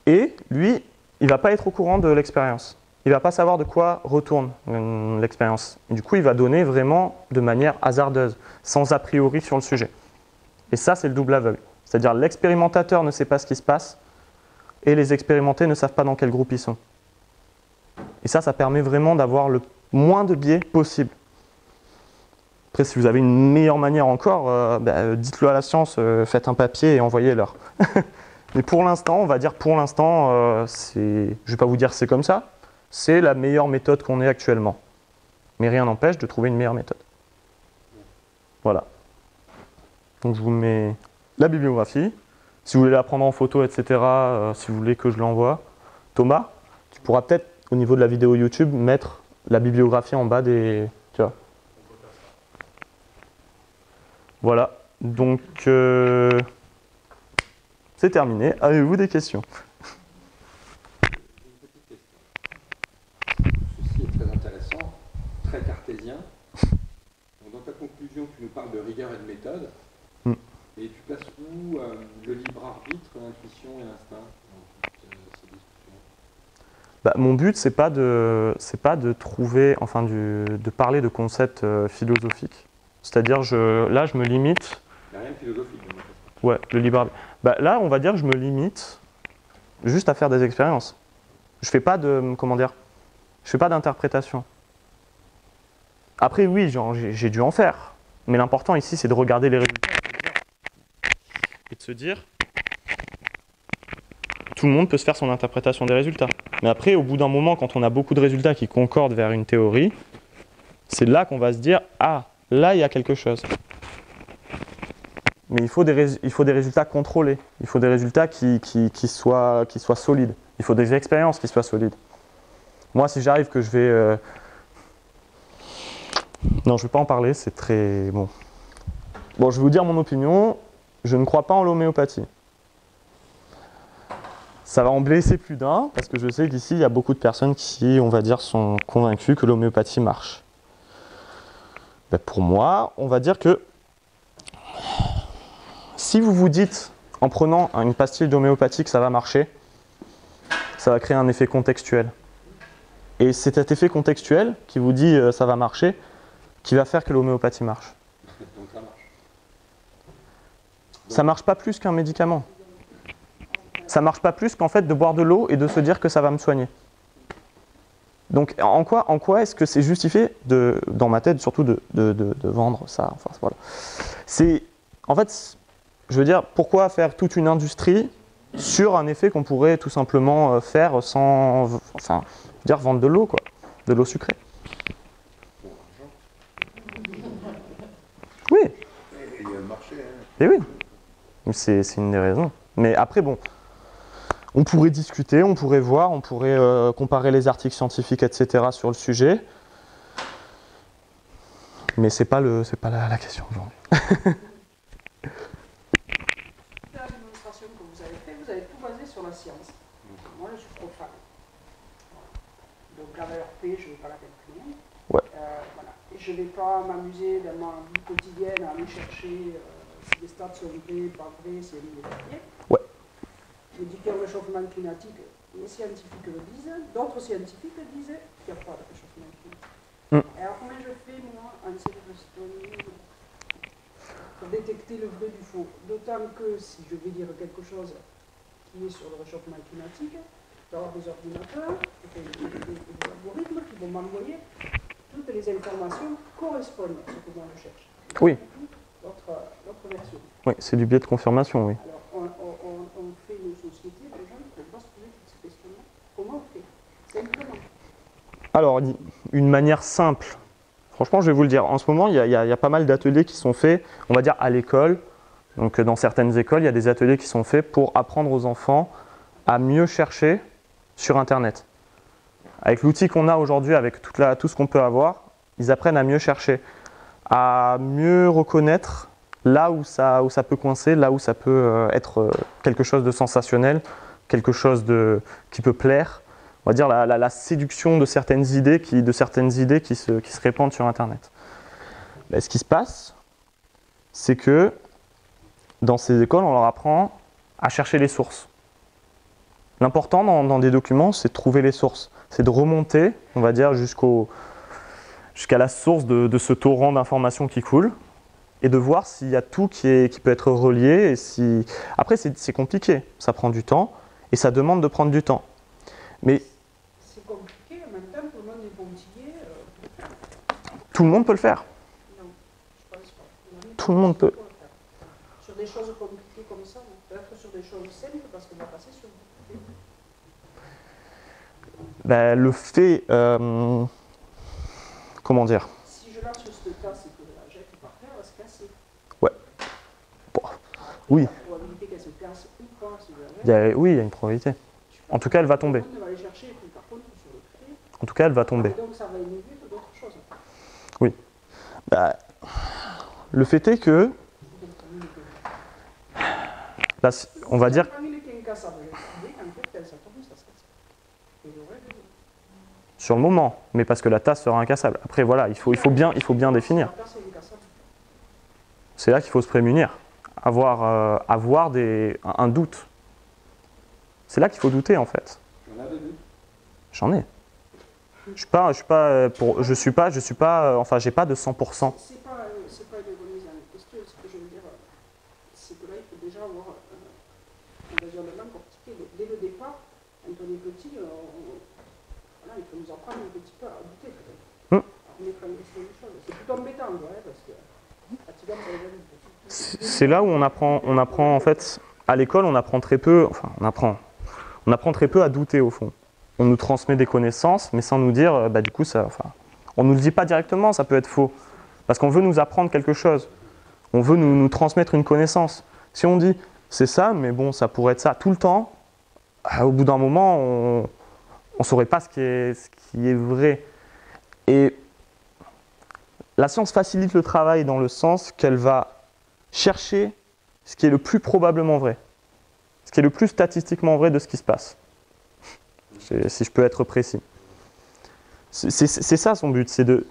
Et lui, il ne va pas être au courant de l'expérience. Il ne va pas savoir de quoi retourne l'expérience. Du coup, il va donner vraiment de manière hasardeuse, sans a priori sur le sujet. Et ça, c'est le double aveugle. C'est-à-dire l'expérimentateur ne sait pas ce qui se passe et les expérimentés ne savent pas dans quel groupe ils sont. Et ça permet vraiment d'avoir le moins de biais possible. Après, si vous avez une meilleure manière encore, dites-le à la science, faites un papier et envoyez-leur. Mais pour l'instant, on va dire pour l'instant, je ne vais pas vous dire c'est comme ça, c'est la meilleure méthode qu'on ait actuellement. Mais rien n'empêche de trouver une meilleure méthode. Voilà. Donc je vous mets la bibliographie. Si vous voulez la prendre en photo, etc., si vous voulez que je l'envoie, Thomas, tu pourras peut-être, au niveau de la vidéo YouTube, mettre la bibliographie en bas des... Tu vois. Voilà. Donc... c'est terminé. Avez-vous des questions? Une petite question. Ceci est très intéressant, très cartésien. Donc, dans ta conclusion, tu nous parles de rigueur et de méthode. Et tu places où le libre arbitre, l'intuition et l'instinct dans toutes ces discussions? Mon but, c'est pas de trouver, enfin, de parler de concepts philosophiques. C'est-à-dire, là, je me limite. Il n'y a rien de philosophique. Ouais, le libre arbitre. Là, on va dire que je me limite juste à faire des expériences. Je fais pas de, je fais pas d'interprétation. Après, oui, j'ai dû en faire. Mais l'important ici, c'est de regarder les résultats et de se dire, tout le monde peut se faire son interprétation des résultats. Mais après, au bout d'un moment, quand on a beaucoup de résultats qui concordent vers une théorie, c'est là qu'on va se dire, ah, là, il y a quelque chose. Mais il faut des résultats contrôlés. Il faut des résultats qui soient solides. Il faut des expériences qui soient solides. Moi, si j'arrive que je vais... Non, je ne vais pas en parler, c'est très... Bon, je vais vous dire mon opinion. Je ne crois pas en l'homéopathie. Ça va en blesser plus d'un, parce que je sais qu'ici, il y a beaucoup de personnes qui, on va dire, sont convaincues que l'homéopathie marche. Pour moi, on va dire que si vous vous dites, en prenant une pastille d'homéopathie que ça va marcher, ça va créer un effet contextuel. Et c'est cet effet contextuel qui vous dit ça va marcher, qui va faire que l'homéopathie marche. Donc ça marche. Ça marche pas plus qu'un médicament. Ça marche pas plus qu'en fait de boire de l'eau et de se dire que ça va me soigner. Donc en quoi est-ce que c'est justifié dans ma tête surtout de vendre ça, enfin voilà. C'est en fait, je veux dire, pourquoi faire toute une industrie sur un effet qu'on pourrait tout simplement faire sans, enfin, dire vendre de l'eau quoi, de l'eau sucrée. Oui. Et il y a le marché. Et oui. C'est une des raisons. Mais après bon. On pourrait discuter, on pourrait voir, on pourrait comparer les articles scientifiques, etc. sur le sujet. Mais c'est pas la question aujourd'hui. La démonstration que vous avez fait, vous avez tout basé sur la science. Moi, je suis profane. Donc la valeur P, je ne vais pas la calculer. Ouais. Voilà. Et je ne vais pas m'amuser dans ma vie quotidienne à aller chercher si les stats sont vraies, pas vraies, c'est des papiers. Ouais. Je dis qu'il y a un réchauffement climatique, les scientifiques le disent, d'autres scientifiques disent qu'il n'y a pas de réchauffement climatique. Alors comment je fais, moi, en Silverstone, pour détecter le vrai du faux? D'autant que si je vais dire quelque chose qui est sur le réchauffement climatique, je vais avoir des ordinateurs, des algorithmes qui vont m'envoyer toutes les informations correspondent à ce que moi je cherche. Oui. L'autre version. Oui, c'est du biais de confirmation, oui. Alors, on fait une société, les gens ne peuvent pas se poser toutes ces questions-là. Comment on fait? Simplement. Alors, une manière simple. Franchement, je vais vous le dire. En ce moment, il y a pas mal d'ateliers qui sont faits, on va dire, à l'école. Donc, dans certaines écoles, il y a des ateliers qui sont faits pour apprendre aux enfants à mieux chercher sur Internet. Avec l'outil qu'on a aujourd'hui, avec tout ce qu'on peut avoir, ils apprennent à mieux chercher, à mieux reconnaître là où ça peut coincer, là où ça peut être quelque chose de sensationnel, quelque chose qui peut plaire. On va dire la séduction de certaines idées qui se répandent sur Internet. Ben, ce qui se passe, c'est que dans ces écoles, on leur apprend à chercher les sources. L'important dans des documents, c'est de trouver les sources. C'est de remonter, on va dire, jusqu'à la source de ce torrent d'informations qui coule et de voir s'il y a tout qui peut être relié. Et si... Après, c'est compliqué, ça prend du temps et ça demande de prendre du temps. Mais c'est compliqué, en même temps, tout le monde est pontillé. Tout le monde peut le faire. Non, je pense pas. Tout le monde peut. Sur des choses compliquées comme ça, peut-être sur des choses simples, parce qu'on va passer sur beaucoup. Ben, le fait, comment dire? Si je lance cette tasse et que je la jette par terre, elle va se casser. Ouais. Bon. Oui. La probabilité qu'elle se casse ou pas, si je la jette, Oui, il y a une probabilité. En tout cas, elle va tomber. on va aller chercher, et puis par contre, sur le fait, En tout cas, elle va tomber. et donc ça va inhiber d'autres choses. Oui. Ben, le fait est que, là, on va dire, Parmi les incassables, en fait, quand ça tombe, ça se casse. Et le reste, sur le moment, mais parce que la tasse sera incassable. Après, voilà, il faut bien définir. la tasse est incassable. C'est là qu'il faut se prémunir, avoir un doute. C'est là qu'il faut douter, en fait. On a des doutes. J'en ai. J'ai pas de 100%. C'est pas une remise en question. Ce que je veux dire, c'est que là, il faut déjà avoir un raisonnement portiqué. Dès le départ, quand on est petit, voilà, il faut nous apprendre un petit peu à douter, peut-être. À remettre en question les choses. C'est plutôt embêtant, quoi, parce que fatigant, ça évolue. C'est là où on apprend en fait, à l'école, on apprend très peu, on apprend très peu à douter au fond. On nous transmet des connaissances, mais sans nous dire, du coup, on ne nous le dit pas directement, ça peut être faux. Parce qu'on veut nous apprendre quelque chose. On veut nous transmettre une connaissance. Si on dit, c'est ça, mais bon, ça pourrait être ça tout le temps, au bout d'un moment, on ne saurait pas ce qui est vrai. Et la science facilite le travail dans le sens qu'elle va chercher ce qui est le plus probablement vrai, ce qui est le plus statistiquement vrai de ce qui se passe, si je peux être précis. C'est ça son but, c'est de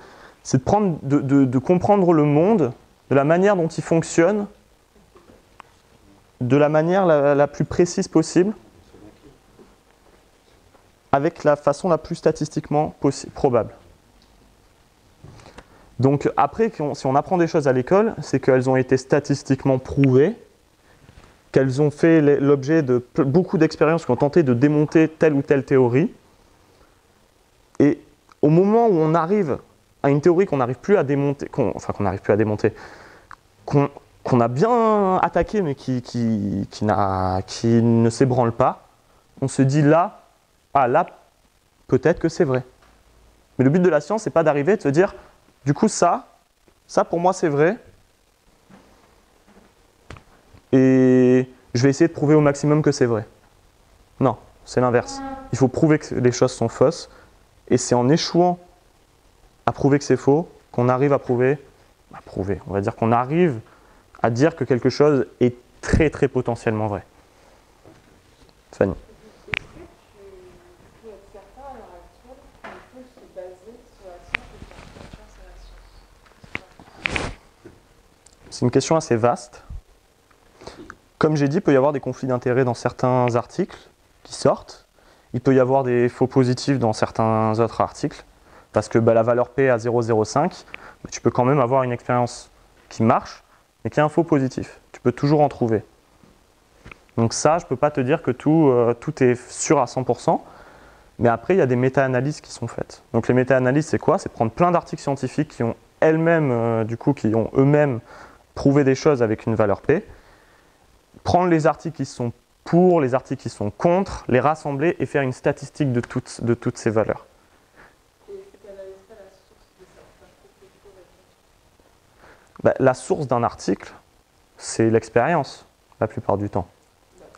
comprendre le monde, de la manière dont il fonctionne, de la manière la plus précise possible, avec la façon la plus statistiquement probable. Donc après, si on apprend des choses à l'école, c'est qu'elles ont été statistiquement prouvées, qu'elles ont fait l'objet de beaucoup d'expériences qui ont tenté de démonter telle ou telle théorie. Et au moment où on arrive à une théorie qu'on n'arrive plus à démonter, qu'on a bien attaquée mais qui ne s'ébranle pas, on se dit là, peut-être que c'est vrai. Mais le but de la science, c'est pas d'arriver et de se dire du coup, ça pour moi, c'est vrai. Et je vais essayer de prouver au maximum que c'est vrai. Non, c'est l'inverse. Il faut prouver que les choses sont fausses. Et c'est en échouant à prouver que c'est faux qu'on arrive on va dire qu'on arrive à dire que quelque chose est très, très potentiellement vrai. Fanny. C'est une question assez vaste. Comme j'ai dit, il peut y avoir des conflits d'intérêts dans certains articles qui sortent. Il peut y avoir des faux positifs dans certains autres articles. Parce que la valeur P à 0,05, tu peux quand même avoir une expérience qui marche, mais qui a un faux positif. Tu peux toujours en trouver. Donc ça, je ne peux pas te dire que tout est sûr à 100%. Mais après, il y a des méta-analyses qui sont faites. Donc les méta-analyses, c'est quoi? C'est prendre plein d'articles scientifiques qui ont eux-mêmes prouvé des choses avec une valeur P, prendre les articles qui sont pour, les articles qui sont contre, les rassembler et faire une statistique de toutes ces valeurs. La source d'un article, c'est l'expérience, la plupart du temps.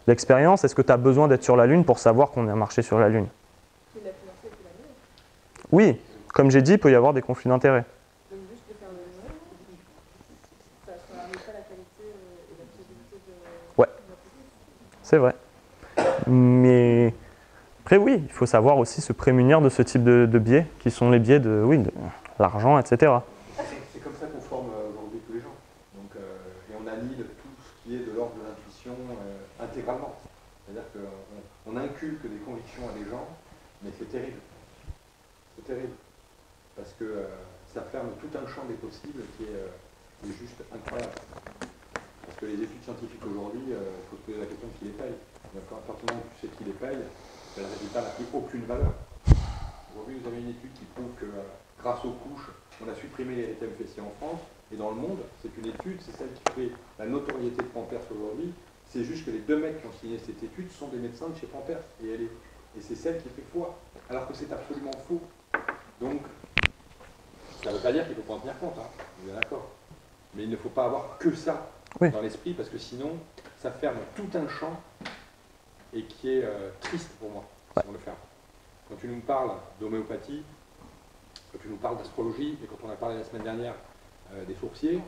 L'expérience, est-ce que tu as besoin d'être sur la Lune pour savoir qu'on a marché sur la Lune? Oui, comme j'ai dit, il peut y avoir des conflits d'intérêts. Ouais, c'est vrai. Mais après, oui, il faut savoir aussi se prémunir de ce type de biais, qui sont les biais de l'argent, etc. C'est comme ça qu'on forme aujourd'hui tous les gens. Donc, et on annule tout ce qui est de l'ordre de l'intuition intégralement. C'est-à-dire qu'on inculque des convictions à des gens, mais c'est terrible. C'est terrible. Parce que ça ferme tout un champ des possibles qui est juste incroyable. Parce que les études scientifiques aujourd'hui, il faut se poser la question qui les paye. Donc, à partir du moment où tu sais qui les paye, le résultat n'a plus aucune valeur. Aujourd'hui, vous avez une étude qui prouve que grâce aux couches, on a supprimé les rétèmes fessiers en France. Et dans le monde, c'est une étude, c'est celle qui fait la notoriété de Pampers aujourd'hui. C'est juste que les deux mecs qui ont signé cette étude sont des médecins de chez Pampers. Et c'est celle qui fait foi. Alors que c'est absolument faux. Donc, ça ne veut pas dire qu'il ne faut pas en tenir compte, hein. On est bien d'accord. Mais il ne faut pas avoir que ça dans l'esprit, parce que sinon, ça ferme tout un champ et qui est triste pour moi, si on le ferme. Quand tu nous parles d'homéopathie, quand tu nous parles d'astrologie, et quand on a parlé la semaine dernière des sourciers,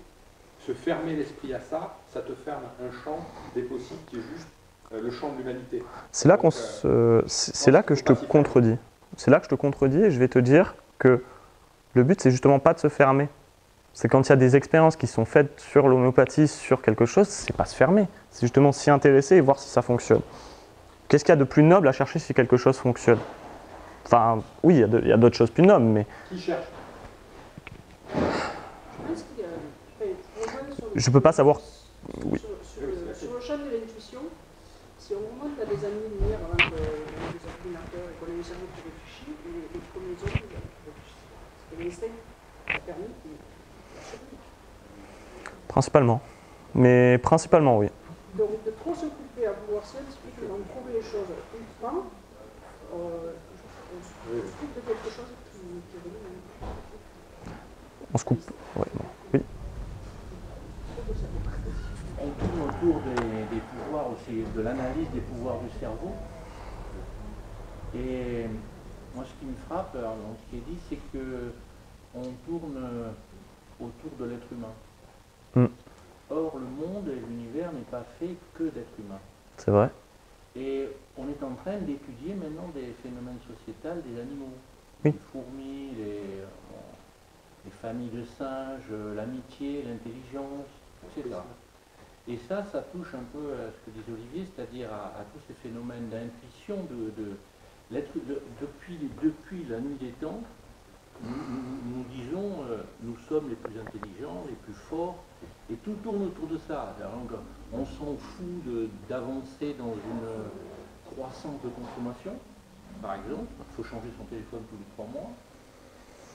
se fermer l'esprit à ça, ça te ferme un champ des possibles qui est juste le champ de l'humanité. C'est là, c'est là que je te contredis. C'est là que je te contredis et je vais te dire que le but, c'est justement pas de se fermer. C'est quand il y a des expériences qui sont faites sur l'homéopathie, sur quelque chose, c'est pas se fermer. C'est justement s'y intéresser et voir si ça fonctionne. Qu'est-ce qu'il y a de plus noble à chercher si quelque chose fonctionne? Enfin, oui, il y a d'autres choses plus nobles, mais... Qui cherche? Je peux pas savoir... Oui. Sur le champ de l'intuition, si au moment où tu as des années de lumière avant que les ordinateurs et qu'on ait un cerveau qui réfléchit, et comme les autres, c'est l'instinct qui a permis la survie. Principalement. Mais principalement, oui. Donc de trop se couper à vouloir scientifiquement trouver les choses tout le temps, on se coupe de quelque chose qui est venu. On se coupe. Ouais, bon. Oui. On tourne autour des pouvoirs aussi, de l'analyse des pouvoirs du cerveau. Et moi, ce qui me frappe dans ce qui est dit, c'est qu'on tourne autour de l'être humain. Or, le monde et l'univers n'est pas fait que d'être humain. C'est vrai. Et on est en train d'étudier maintenant des phénomènes sociétals des animaux. Oui. Les fourmis, les familles de singes, l'amitié, l'intelligence, etc. Et ça touche un peu à ce que disait Olivier, c'est-à-dire à tous ces phénomènes d'intuition depuis la nuit des temps. Nous disons, nous sommes les plus intelligents, les plus forts, et tout tourne autour de ça. Donc, on s'en fout d'avancer dans une croissance de consommation, par exemple. Il faut changer son téléphone tous les 3 mois,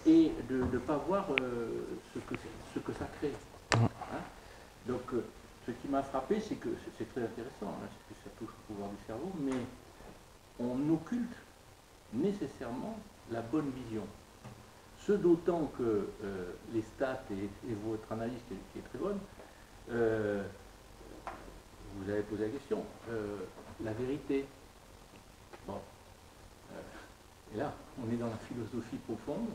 et de ne pas voir ce que ça crée. Hein? Donc, ce qui m'a frappé, c'est que c'est très intéressant, hein, parce que ça touche au pouvoir du cerveau, mais on occulte nécessairement la bonne vision. Ce d'autant que les stats et votre analyse qui est très bonne, vous avez posé la question, la vérité. Bon. Et là, on est dans la philosophie profonde,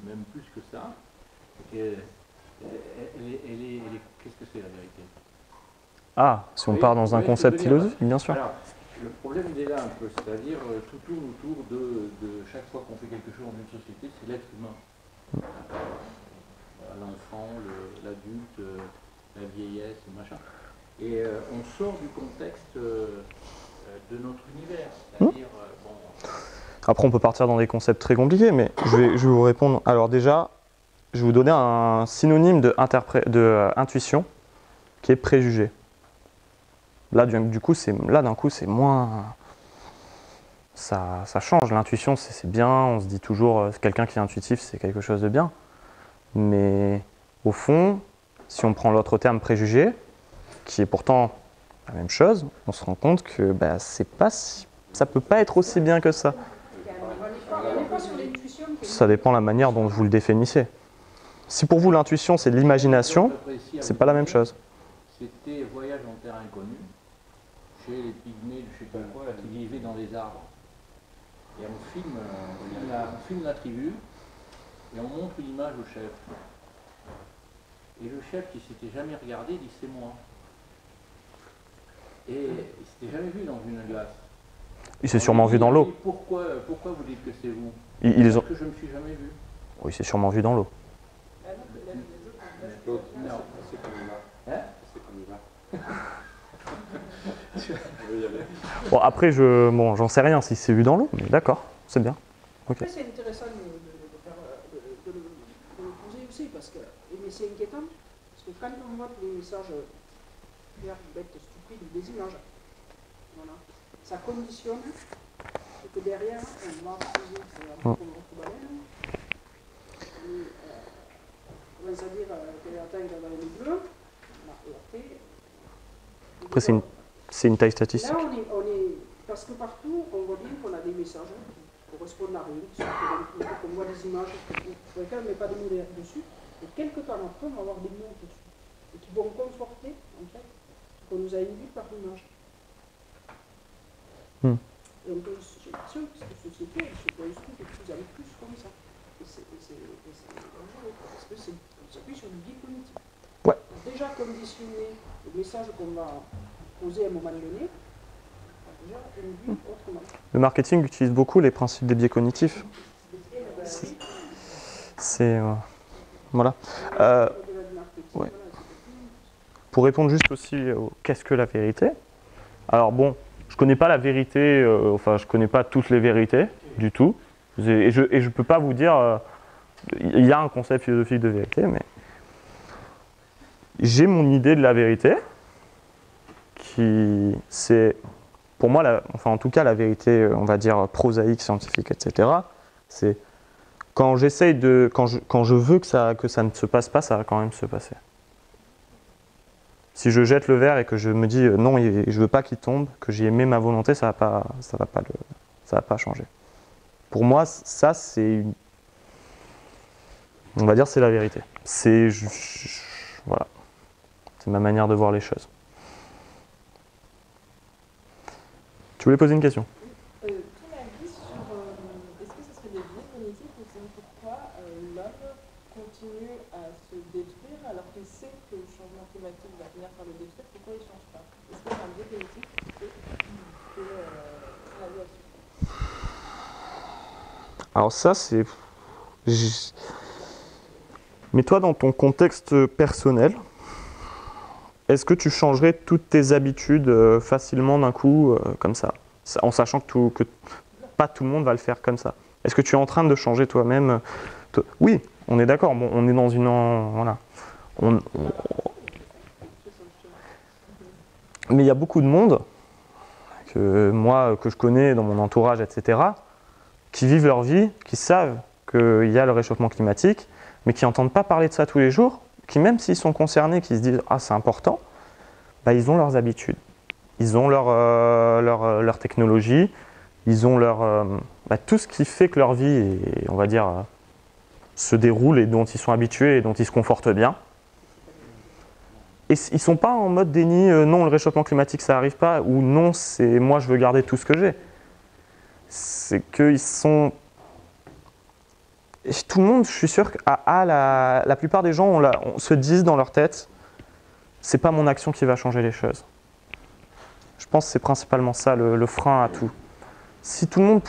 même plus que ça. Qu'est-ce que c'est la vérité? Ah, si on part dans un concept philosophique, bien sûr. Alors, le problème il est là un peu, c'est-à-dire tout tourne autour de chaque fois qu'on fait quelque chose dans une société, c'est l'être humain. L'enfant, l'adulte, la vieillesse, machin. Et on sort du contexte de notre univers. C'est-à-dire, Après, on peut partir dans des concepts très compliqués, mais je vais vous répondre. Alors déjà, je vais vous donner un synonyme de intuition qui est préjugé. Là, du coup, d'un coup, c'est moins... Ça change. L'intuition, c'est bien. On se dit toujours, quelqu'un qui est intuitif, c'est quelque chose de bien. Mais au fond, si on prend l'autre terme préjugé, qui est pourtant la même chose, on se rend compte que ça peut pas être aussi bien que ça. Ça dépend de la manière dont vous le définissez. Si pour vous l'intuition c'est de l'imagination, c'est pas la même chose. C'était Voyage en terre inconnue, chez les pygmées, je sais pas quoi, là, qui vivaient dans les arbres. Et on filme la tribu, et on montre une image au chef. Et le chef qui s'était jamais regardé dit c'est moi. Et il s'était jamais vu dans une glace. Il s'est sûrement vu dans l'eau. Pourquoi vous dites que c'est vous? Parce que je ne me suis jamais vu. Oui, il s'est sûrement vu dans l'eau. L'autre, c'est comme il va. Hein? C'est comme il va. Bon, après, j'en sais rien si c'est vu dans l'eau, mais d'accord, c'est bien. Okay. Après, c'est intéressant de le poser aussi, parce que c'est inquiétant, parce que quand on voit que les messages verts, bêtes, stupides, des images, voilà, ça conditionne, et que derrière, on va poser un baleine, on va se dire que la taille de la baleine est bleue, après, c'est une taille statistique. Là, on est, parce que partout, on voit bien qu'on a des messages qui correspondent à rien, qu'on voit des images sur lesquelles on ne met pas de mots dessus, et quelques temps après, on va avoir des mots dessus, et qui vont conforter, en fait, ce qu'on nous a induit par l'image. Et on peut, j'ai l'impression que cette société, elle se construit de plus en plus comme ça. Et c'est dangereux, parce que on s'appuie sur du biais cognitif. Ouais. Déjà conditionner le message qu'on va poser à un moment donné, déjà une vue autrement. Le marketing utilise beaucoup les principes des biais cognitifs. Voilà. Ouais. Pour répondre juste aussi au qu'est-ce que la vérité. Alors bon, je connais pas la vérité, je connais pas toutes les vérités du tout. Et je peux pas vous dire, il y a un concept philosophique de vérité, mais j'ai mon idée de la vérité, qui c'est, pour moi, en tout cas la vérité, on va dire prosaïque, scientifique, etc. C'est quand quand je veux que ça ne se passe pas, ça va quand même se passer. Si je jette le verre et que je me dis non, je veux pas qu'il tombe, que j'y ai mis ma volonté, ça va pas changer. Pour moi, ça c'est, on va dire, c'est la vérité. Voilà, c'est ma manière de voir les choses. Tu voulais poser une question? Ton avis sur est-ce que ce serait des biais cognitifs ou c'est pourquoi l'homme continue à se détruire alors qu'il sait que le changement climatique va finir par le détruire, pourquoi il ne change pas? Est-ce que c'est un biais cognitif que la loi suit? Alors ça, c'est... Mets-toi dans ton contexte personnel. Est-ce que tu changerais toutes tes habitudes facilement d'un coup, comme ça, en sachant que pas tout le monde va le faire comme ça? Est-ce que tu es en train de changer toi-même? Oui, on est d'accord, bon, on est dans une... Voilà. Mais il y a beaucoup de monde, que je connais dans mon entourage, etc., qui vivent leur vie, qui savent qu'il y a le réchauffement climatique, mais qui n'entendent pas parler de ça tous les jours, qui même s'ils sont concernés, qui se disent « Ah, c'est important », bah, ils ont leurs habitudes, ils ont leur technologie, ils ont tout ce qui fait que leur vie, on va dire, se déroule et dont ils sont habitués et dont ils se confortent bien. Et ils ne sont pas en mode déni, non, le réchauffement climatique, ça n'arrive pas, ou non, c'est moi, je veux garder tout ce que j'ai. C'est qu'ils sont... Et tout le monde, je suis sûr que la plupart des gens on se disent dans leur tête, c'est pas mon action qui va changer les choses. Je pense que c'est principalement ça le frein à tout. Si tout le monde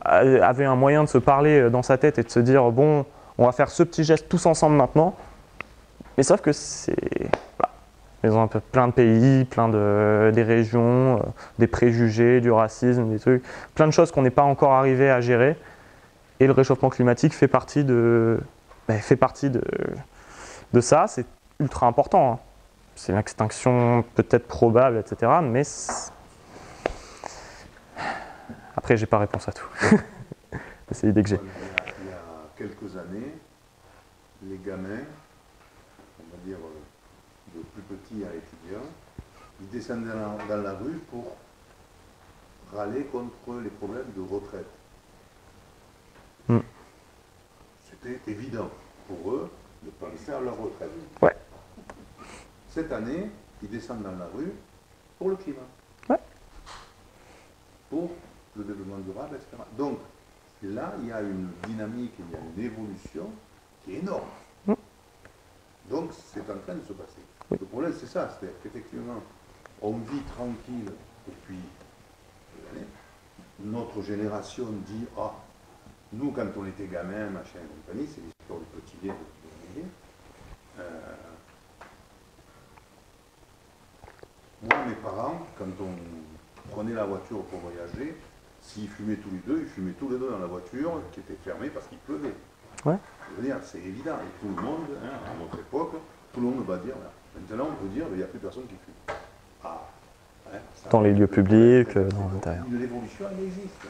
avait un moyen de se parler dans sa tête et de se dire bon, on va faire ce petit geste tous ensemble maintenant, mais sauf que c'est... Voilà. Ils ont un peu plein de pays, des régions, des préjugés, du racisme, des trucs, plein de choses qu'on n'est pas encore arrivé à gérer. Et le réchauffement climatique fait partie de ça. C'est ultra important, hein. C'est une extinction peut-être probable, etc. Mais après, j'ai pas réponse à tout. C'est l'idée que j'ai. Il y a quelques années, les gamins, on va dire de plus petits à étudiants, ils descendaient dans la rue pour râler contre les problèmes de retraite. C'était évident pour eux de penser à leur retraite. Ouais. Cette année, ils descendent dans la rue pour le climat. Ouais. Pour le développement durable, etc. Donc, là, il y a une dynamique, il y a une évolution qui est énorme. Donc, c'est en train de se passer. Oui. Le problème, c'est ça, c'est-à-dire qu'effectivement, on vit tranquille depuis des années. Notre génération dit, ah, nous, quand on était gamin, machin et compagnie, c'est l'histoire du petit lait, moi, mes parents, quand on prenait la voiture pour voyager, s'ils fumaient tous les deux, ils fumaient tous les deux dans la voiture qui était fermée parce qu'il pleuvait. Ouais. Je veux dire, c'est évident. Et tout le monde, hein, à notre époque, tout le monde va dire, maintenant on peut dire, il n'y a plus personne qui fume. Ah, hein, dans les lieux publics, dans l'intérieur. L'évolution, elle existe.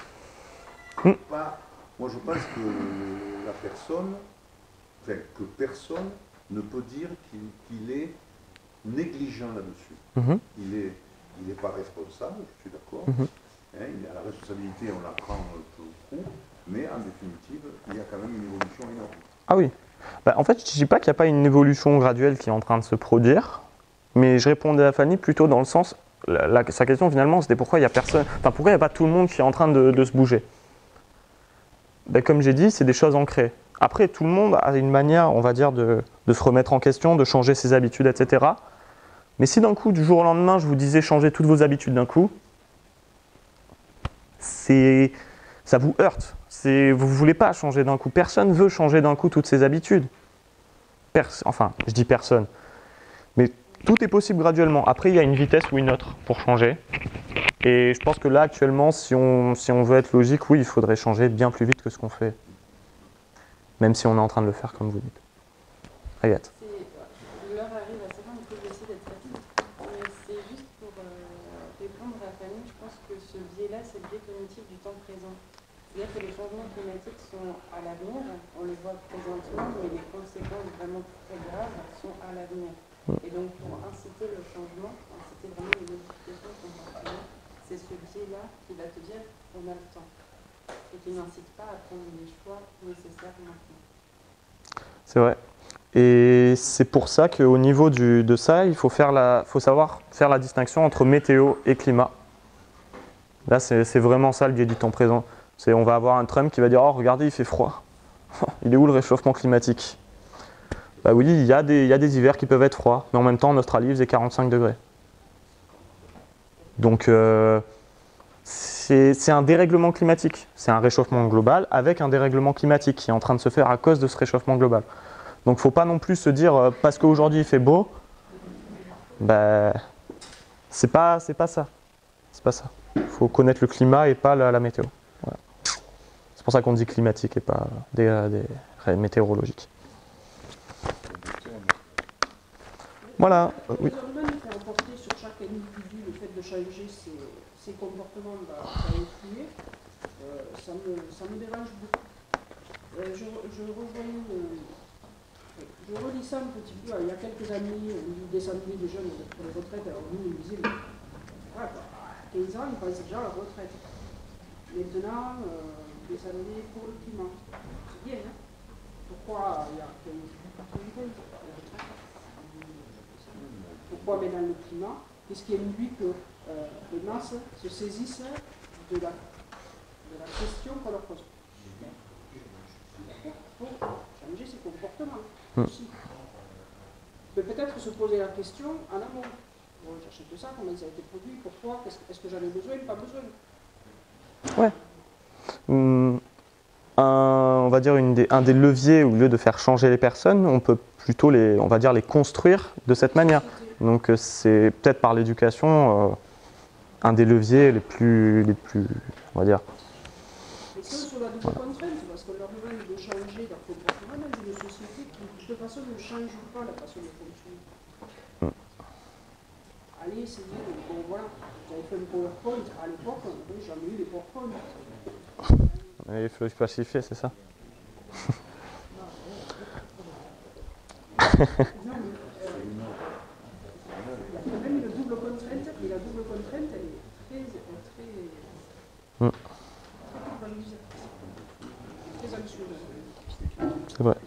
Pas, moi, je pense que la personne, enfin, que personne ne peut dire qu'il est négligent là-dessus. Il n'est pas responsable, je suis d'accord. Hein, il a la responsabilité, on la prend beaucoup, mais en définitive, il y a quand même une évolution énorme. Ah oui. Bah, en fait, je ne dis pas qu'il n'y a pas une évolution graduelle qui est en train de se produire, mais je répondais à Fanny plutôt dans le sens, sa question finalement, c'était pourquoi il n'y a personne, enfin pourquoi il n'y a pas tout le monde qui est en train de se bouger. Ben, comme j'ai dit, c'est des choses ancrées. Après, tout le monde a une manière, on va dire, de se remettre en question, de changer ses habitudes, etc. Mais si d'un coup, du jour au lendemain, je vous disais changer toutes vos habitudes d'un coup, ça vous heurte. Vous ne voulez pas changer d'un coup. Personne ne veut changer d'un coup toutes ses habitudes. Enfin, je dis personne. Mais tout est possible graduellement. Après, il y a une vitesse ou une autre pour changer. Et je pense que là, actuellement, si on veut être logique, oui, il faudrait changer bien plus vite que ce qu'on fait. Même si on est en train de le faire, comme vous dites. Agathe. L'heure arrive à savoir, il faut que j'essaie d'être rapide. Mais c'est juste pour répondre à Fanny, je pense que ce biais-là, c'est le biais cognitif du temps présent. C'est-à-dire que les changements climatiques sont à l'avenir, on les voit présentement, mais les conséquences vraiment très graves sont à l'avenir. Et donc pour inciter le changement, inciter vraiment les modifications de comportement, c'est ce biais-là qui va te dire qu'on a le temps et qui n'incite pas à prendre les choix nécessaires maintenant. C'est vrai. Et c'est pour ça qu'au niveau de ça, il faut savoir faire la distinction entre météo et climat. Là, c'est vraiment ça le biais du temps présent. On va avoir un Trump qui va dire « Oh, regardez, il fait froid. Il est où le réchauffement climatique ?» Bah oui, il y a des hivers qui peuvent être froids, mais en même temps, en Australie, il faisait 45 degrés. Donc, c'est un dérèglement climatique. C'est un réchauffement global avec un dérèglement climatique qui est en train de se faire à cause de ce réchauffement global. Donc, il ne faut pas non plus se dire parce qu'aujourd'hui il fait beau, bah, c'est pas ça. C'est pas ça. Il faut connaître le climat et pas la météo. Voilà. C'est pour ça qu'on dit climatique et pas des météorologiques. Voilà. Oui. Le phénomène qui a emporté sur chaque individu le fait de changer ses comportements à influer, ça me dérange beaucoup. Je relis ça un petit peu. Il y a quelques années, on descendait des jeunes pour les retraites. Alors nous, on disait, à 15 ans, ils pensaient déjà à la retraite. Maintenant, descendez pour le climat. C'est bien, hein? Pourquoi il y a 15 ans, pourquoi maintenant le climat? Qu'est-ce qui induit que les masses se saisissent de la question qu'on leur pose? Il faut changer ses comportements aussi. Peut-être se poser la question en amont. Bon, j'achète ça, comment ça a été produit, pourquoi, est-ce que j'en ai besoin ou pas besoin? Ouais. On va dire un des leviers, au lieu de faire changer les personnes, on peut plutôt les construire de cette manière. Donc c'est peut-être par l'éducation un des leviers les plus, on va dire. Et ça, sur la double contrainte, parce qu'on leur demande de changer leur comportement dans une société qui, de toute façon, ne change pas la façon de fonctionner. Allez, essayez, bon voilà, j'avais fait un PowerPoint, à l'époque, on n'avait jamais eu les PowerPoint. Il faut classifier, c'est ça? Non, mais il y a quand même une double contrainte, et la double contrainte, elle est très anxieuse. C'est vrai.